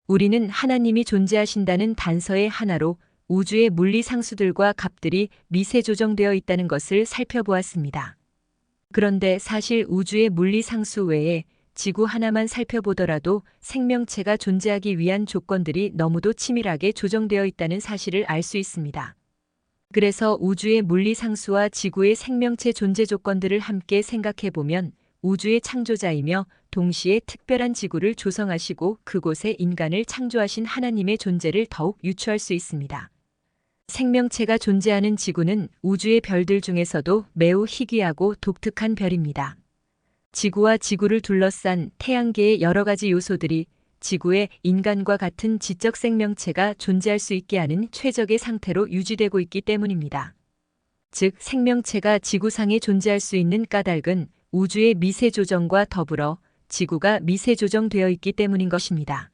우리는 하나님이 존재하신다는 단서의 하나로 우주의 물리 상수들과 값들이 미세 조정되어 있다는 것을 살펴보았습니다. 그런데 사실 우주의 물리 상수 외에 지구 하나만 살펴보더라도 생명체가 존재하기 위한 조건들이 너무도 치밀하게 조정되어 있다는 사실을 알 수 있습니다. 그래서 우주의 물리 상수와 지구의 생명체 존재 조건들을 함께 생각해 보면 우주의 창조자이며 동시에 특별한 지구를 조성하시고 그곳에 인간을 창조하신 하나님의 존재를 더욱 유추할 수 있습니다. 생명체가 존재하는 지구는 우주의 별들 중에서도 매우 희귀하고 독특한 별입니다. 지구와 지구를 둘러싼 태양계의 여러 가지 요소들이 지구에 인간과 같은 지적 생명체가 존재할 수 있게 하는 최적의 상태로 유지되고 있기 때문입니다. 즉, 생명체가 지구상에 존재할 수 있는 까닭은 우주의 미세 조정과 더불어 지구가 미세 조정되어 있기 때문인 것입니다.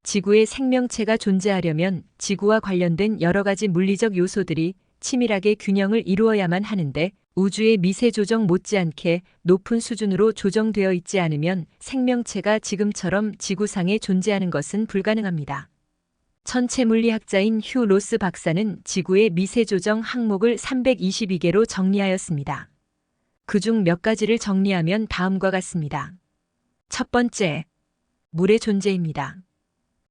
지구에 생명체가 존재하려면 지구와 관련된 여러 가지 물리적 요소들이 치밀하게 균형을 이루어야만 하는데 우주의 미세 조정 못지않게 높은 수준으로 조정되어 있지 않으면 생명체가 지금처럼 지구상에 존재하는 것은 불가능합니다. 천체 물리학자인 휴 로스 박사는 지구의 미세 조정 항목을 322개로 정리하였습니다. 그중 몇 가지를 정리하면 다음과 같습니다. 첫 번째, 물의 존재입니다.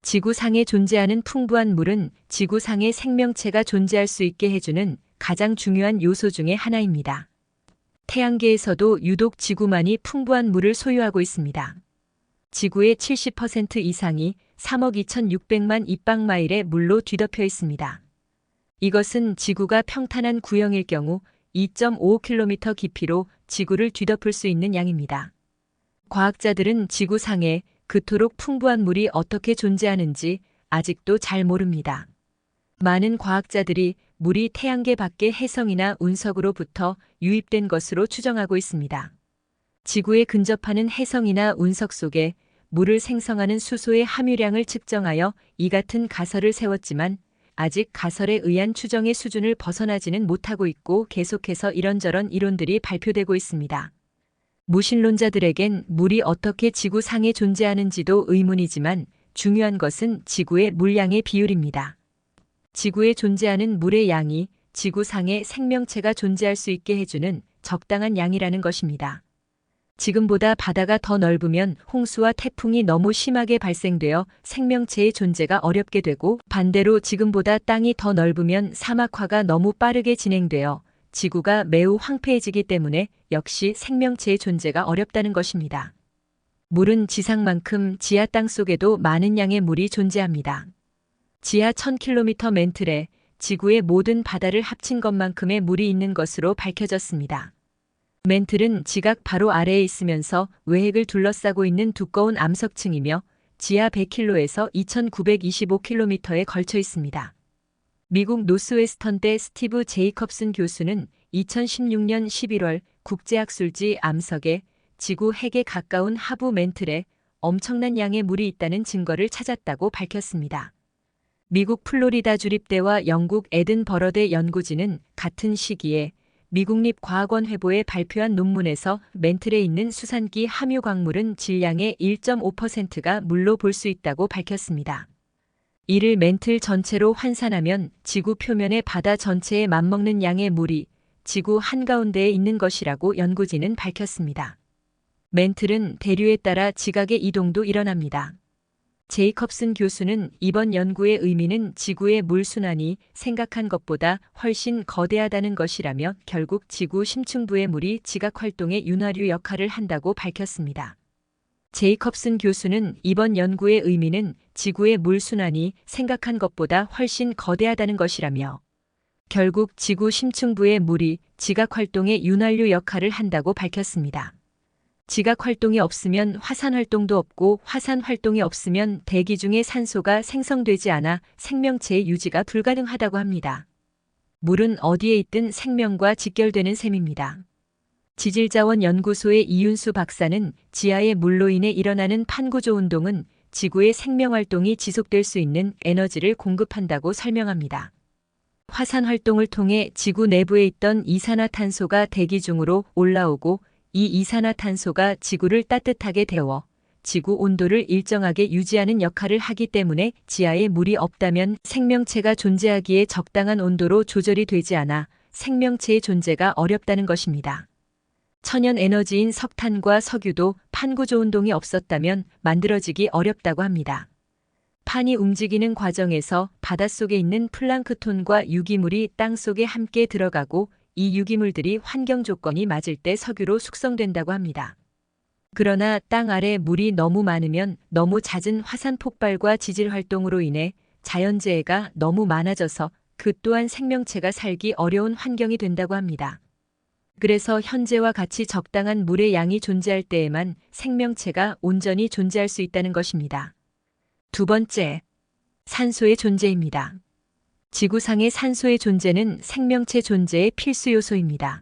지구상에 존재하는 풍부한 물은 지구상에 생명체가 존재할 수 있게 해주는 가장 중요한 요소 중의 하나입니다. 태양계에서도 유독 지구만이 풍부한 물을 소유하고 있습니다. 지구의 70% 이상이 3억 2,600만 입방마일의 물로 뒤덮여 있습니다. 이것은 지구가 평탄한 구형일 경우 2.55km 깊이로 지구를 뒤덮을 수 있는 양입니다. 과학자들은 지구상에 그토록 풍부한 물이 어떻게 존재하는지 아직도 잘 모릅니다. 많은 과학자들이 물이 태양계 밖의 해성이나 운석으로부터 유입된 것으로 추정하고 있습니다. 지구에 근접하는 해성이나 운석 속에 물을 생성하는 수소의 함유량을 측정하여 이 같은 가설을 세웠지만 아직 가설에 의한 추정의 수준을 벗어나지는 못하고 있고 계속해서 이런저런 이론들이 발표되고 있습니다. 무신론자들에겐 물이 어떻게 지구상에 존재하는지도 의문이지만 중요한 것은 지구의 물량의 비율입니다. 지구에 존재하는 물의 양이 지구상에 생명체가 존재할 수 있게 해주는 적당한 양이라는 것입니다. 지금보다 바다가 더 넓으면 홍수와 태풍이 너무 심하게 발생되어 생명체의 존재가 어렵게 되고 반대로 지금보다 땅이 더 넓으면 사막화가 너무 빠르게 진행되어 지구가 매우 황폐해지기 때문에 역시 생명체의 존재가 어렵다는 것입니다. 물은 지상만큼 지하 땅 속에도 많은 양의 물이 존재합니다. 지하 1000km 맨틀에 지구의 모든 바다를 합친 것만큼의 물이 있는 것으로 밝혀졌습니다. 맨틀은 지각 바로 아래에 있으면서 외핵을 둘러싸고 있는 두꺼운 암석층이며 지하 100km에서 2925km에 걸쳐 있습니다. 미국 노스웨스턴대 스티브 제이컵슨 교수는 2016년 11월 국제학술지 암석에 지구 핵에 가까운 하부 맨틀에 엄청난 양의 물이 있다는 증거를 찾았다고 밝혔습니다. 미국 플로리다 주립대와 영국 에든버러대 연구진은 같은 시기에 미국립과학원 회보에 발표한 논문에서 맨틀에 있는 수산기 함유 광물은 질량의 1.5%가 물로 볼 수 있다고 밝혔습니다. 이를 맨틀 전체로 환산하면 지구 표면의 바다 전체에 맞먹는 양의 물이 지구 한가운데에 있는 것이라고 연구진은 밝혔습니다. 맨틀은 대류에 따라 지각의 이동도 일어납니다. 제이컵슨 교수는 이번 연구의 의미는 지구의 물순환이 생각한 것보다 훨씬 거대하다는 것이라며 결국 지구 심층부의 물이 지각활동의 윤활유 역할을 한다고 밝혔습니다. 제이컵슨 교수는 이번 연구의 의미는 지구의 물순환이 생각한 것보다 훨씬 거대하다는 것이라며 결국 지구 심층부의 물이 지각활동의 윤활유 역할을 한다고 밝혔습니다. 지각활동이 없으면 화산활동도 없고 화산활동이 없으면 대기 중에 산소가 생성되지 않아 생명체의 유지가 불가능하다고 합니다. 물은 어디에 있든 생명과 직결되는 셈입니다. 지질자원연구소의 이윤수 박사는 지하의 물로 인해 일어나는 판구조 운동은 지구의 생명활동이 지속될 수 있는 에너지를 공급한다고 설명합니다. 화산활동을 통해 지구 내부에 있던 이산화탄소가 대기 중으로 올라오고 이 이산화탄소가 지구를 따뜻하게 데워 지구 온도를 일정하게 유지하는 역할을 하기 때문에 지하에 물이 없다면 생명체가 존재하기에 적당한 온도로 조절이 되지 않아 생명체의 존재가 어렵다는 것입니다. 천연 에너지인 석탄과 석유도 판구조 운동이 없었다면 만들어지기 어렵다고 합니다. 판이 움직이는 과정에서 바닷속에 있는 플랑크톤과 유기물이 땅속에 함께 들어가고 이 유기물들이 환경 조건이 맞을 때 석유로 숙성된다고 합니다. 그러나 땅 아래 물이 너무 많으면 너무 잦은 화산 폭발과 지질 활동으로 인해 자연재해가 너무 많아져서 그 또한 생명체가 살기 어려운 환경이 된다고 합니다. 그래서 현재와 같이 적당한 물의 양이 존재할 때에만 생명체가 온전히 존재할 수 있다는 것입니다. 두 번째, 산소의 존재입니다. 지구상의 산소의 존재는 생명체 존재의 필수 요소입니다.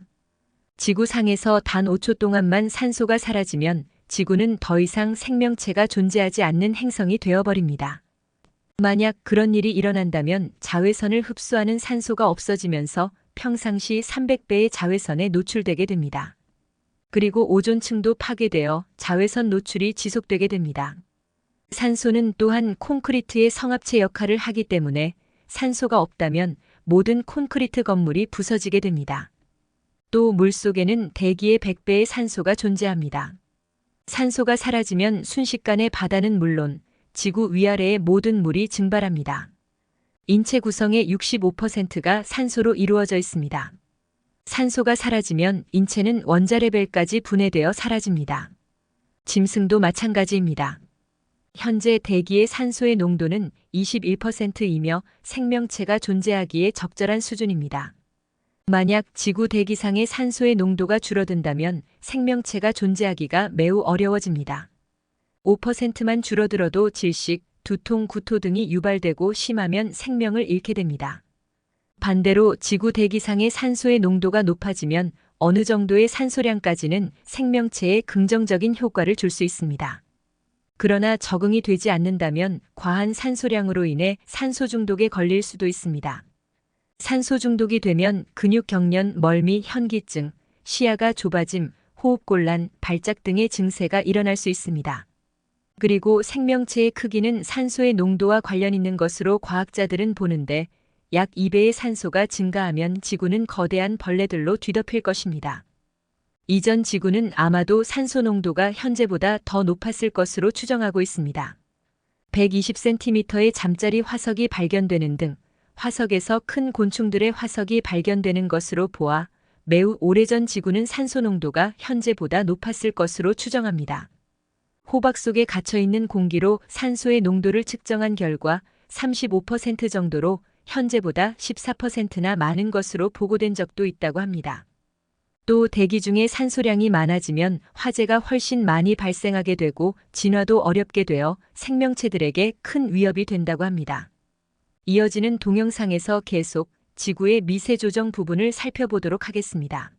지구상에서 단 5초 동안만 산소가 사라지면 지구는 더 이상 생명체가 존재하지 않는 행성이 되어버립니다. 만약 그런 일이 일어난다면 자외선을 흡수하는 산소가 없어지면서 평상시 300배의 자외선에 노출되게 됩니다. 그리고 오존층도 파괴되어 자외선 노출이 지속되게 됩니다. 산소는 또한 콘크리트의 성합체 역할을 하기 때문에 산소가 없다면 모든 콘크리트 건물이 부서지게 됩니다. 또 물속에는 대기의 100배의 산소가 존재합니다. 산소가 사라지면 순식간에 바다는 물론 지구 위아래의 모든 물이 증발합니다. 인체 구성의 65%가 산소로 이루어져 있습니다. 산소가 사라지면 인체는 원자레벨까지 분해되어 사라집니다. 짐승도 마찬가지입니다. 현재 대기의 산소의 농도는 21%이며 생명체가 존재하기에 적절한 수준입니다. 만약 지구 대기상의 산소의 농도가 줄어든다면 생명체가 존재하기가 매우 어려워집니다. 5%만 줄어들어도 질식, 두통, 구토 등이 유발되고 심하면 생명을 잃게 됩니다. 반대로 지구 대기상의 산소의 농도가 높아지면 어느 정도의 산소량까지는 생명체에 긍정적인 효과를 줄 수 있습니다. 그러나 적응이 되지 않는다면 과한 산소량으로 인해 산소 중독에 걸릴 수도 있습니다. 산소 중독이 되면 근육 경련, 멀미, 현기증, 시야가 좁아짐, 호흡곤란, 발작 등의 증세가 일어날 수 있습니다. 그리고 생명체의 크기는 산소의 농도와 관련 있는 것으로 과학자들은 보는데 약 2배의 산소가 증가하면 지구는 거대한 벌레들로 뒤덮일 것입니다. 이전 지구는 아마도 산소 농도가 현재보다 더 높았을 것으로 추정하고 있습니다. 120cm의 잠자리 화석이 발견되는 등 화석에서 큰 곤충들의 화석이 발견되는 것으로 보아 매우 오래전 지구는 산소 농도가 현재보다 높았을 것으로 추정합니다. 호박 속에 갇혀있는 공기로 산소의 농도를 측정한 결과 35% 정도로 현재보다 14%나 많은 것으로 보고된 적도 있다고 합니다. 또 대기 중에 산소량이 많아지면 화재가 훨씬 많이 발생하게 되고 진화도 어렵게 되어 생명체들에게 큰 위협이 된다고 합니다. 이어지는 동영상에서 계속 지구의 미세 조정 부분을 살펴보도록 하겠습니다.